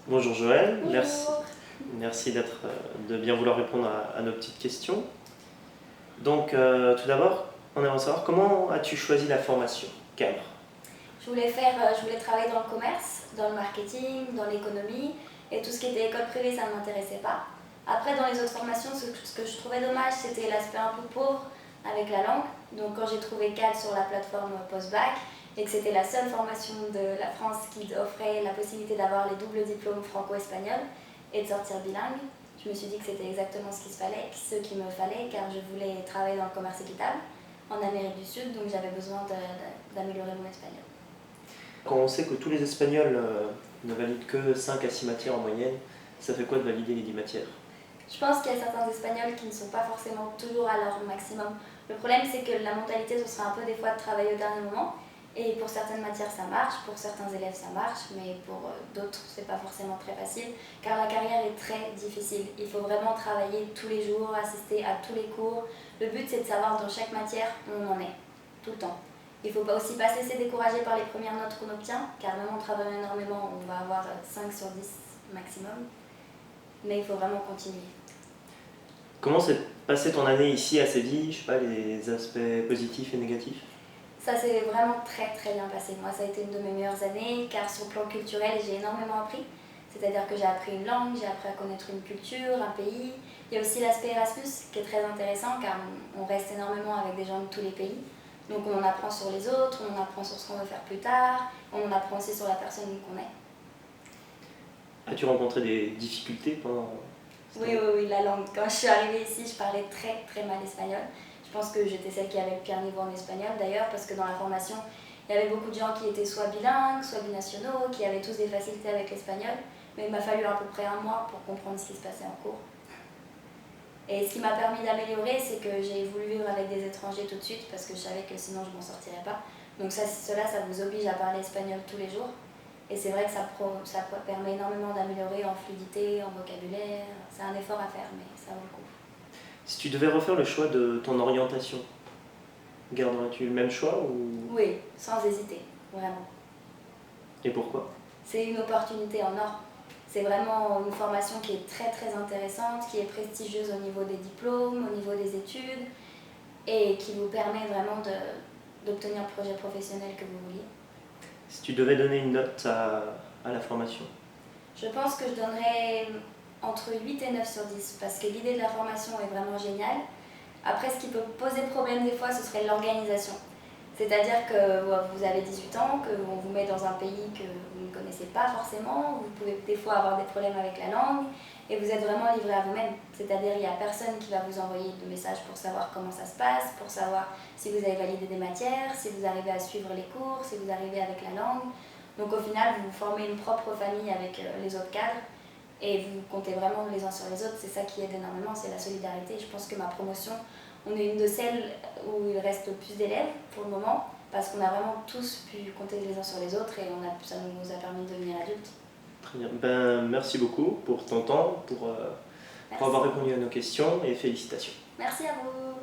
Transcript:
Bonjour Joël, Bonjour. merci de bien vouloir répondre à nos petites questions. Donc tout d'abord, on aimerait savoir comment as-tu choisi la formation cadre? Je voulais travailler dans le commerce, dans le marketing, dans l'économie, et tout ce qui était école privée, ça ne m'intéressait pas. Après, dans les autres formations, ce que je trouvais dommage, c'était l'aspect un peu pauvre avec la langue. Donc quand j'ai trouvé CAD sur la plateforme post-bac, et que c'était la seule formation de la France qui offrait la possibilité d'avoir les doubles diplômes franco-espagnols et de sortir bilingue, je me suis dit que c'était exactement ce qu'il me fallait, car je voulais travailler dans le commerce équitable en Amérique du Sud, donc j'avais besoin d'améliorer mon espagnol. Quand on sait que tous les Espagnols ne valident que 5 à 6 matières en moyenne, ça fait quoi de valider les 10 matières? Je pense qu'il y a certains Espagnols qui ne sont pas forcément toujours à leur maximum. Le problème, c'est que la mentalité, ce sera un peu des fois de travailler au dernier moment. Et pour certaines matières, ça marche, pour certains élèves, ça marche, mais pour d'autres, c'est pas forcément très facile, car la carrière est très difficile. Il faut vraiment travailler tous les jours, assister à tous les cours. Le but, c'est de savoir dans chaque matière où on en est, tout le temps. Il ne faut pas aussi pas se laisser décourager par les premières notes qu'on obtient, car même en travaillant énormément, on va avoir 5 sur 10 maximum. Mais il faut vraiment continuer. Comment s'est passée ton année ici à Séville? Je sais pas, les aspects positifs et négatifs? Ça s'est vraiment très très bien passé. Moi, ça a été une de mes meilleures années, car sur le plan culturel, j'ai énormément appris. C'est-à-dire que j'ai appris une langue, j'ai appris à connaître une culture, un pays. Il y a aussi l'aspect Erasmus qui est très intéressant, car on reste énormément avec des gens de tous les pays. Donc on en apprend sur les autres, on en apprend sur ce qu'on veut faire plus tard, on en apprend aussi sur la personne qu'on est. As-tu rencontré des difficultés pendant cette Oui, année? oui, oui, la langue. Quand je suis arrivée ici, je parlais très très mal espagnol. Je pense que j'étais celle qui avait le pire niveau en espagnol d'ailleurs, parce que dans la formation, il y avait beaucoup de gens qui étaient soit bilingues, soit binationaux, qui avaient tous des facilités avec l'espagnol, mais il m'a fallu à peu près un mois pour comprendre ce qui se passait en cours. Et ce qui m'a permis d'améliorer, c'est que j'ai voulu vivre avec des étrangers tout de suite, parce que je savais que sinon je m'en sortirais pas. Donc ça vous oblige à parler espagnol tous les jours. Et c'est vrai que ça permet énormément d'améliorer en fluidité, en vocabulaire. C'est un effort à faire, mais ça vaut le coup. Si tu devais refaire le choix de ton orientation, garderais-tu le même choix ou... Oui, sans hésiter, vraiment. Et pourquoi? C'est une opportunité en or. C'est vraiment une formation qui est très très intéressante, qui est prestigieuse au niveau des diplômes, au niveau des études, et qui vous permet vraiment d'obtenir le projet professionnel que vous vouliez. Si tu devais donner une note à la formation? Je pense que je donnerais entre 8 et 9 sur 10, parce que l'idée de la formation est vraiment géniale. Après, ce qui peut poser problème des fois, ce serait l'organisation. C'est-à-dire que vous avez 18 ans, qu'on vous met dans un pays que vous ne connaissez pas forcément, vous pouvez des fois avoir des problèmes avec la langue, et vous êtes vraiment livré à vous-même. C'est-à-dire qu'il n'y a personne qui va vous envoyer de messages pour savoir comment ça se passe, pour savoir si vous avez validé des matières, si vous arrivez à suivre les cours, si vous arrivez avec la langue. Donc au final, vous formez une propre famille avec les autres cadres, et vous comptez vraiment les uns sur les autres. C'est ça qui aide énormément, c'est la solidarité. Je pense que ma promotion, on est une de celles où il reste le plus d'élèves pour le moment, parce qu'on a vraiment tous pu compter les uns sur les autres, et ça nous a permis de devenir adultes. Très bien. Merci beaucoup pour ton temps, pour avoir répondu à nos questions et félicitations. Merci à vous.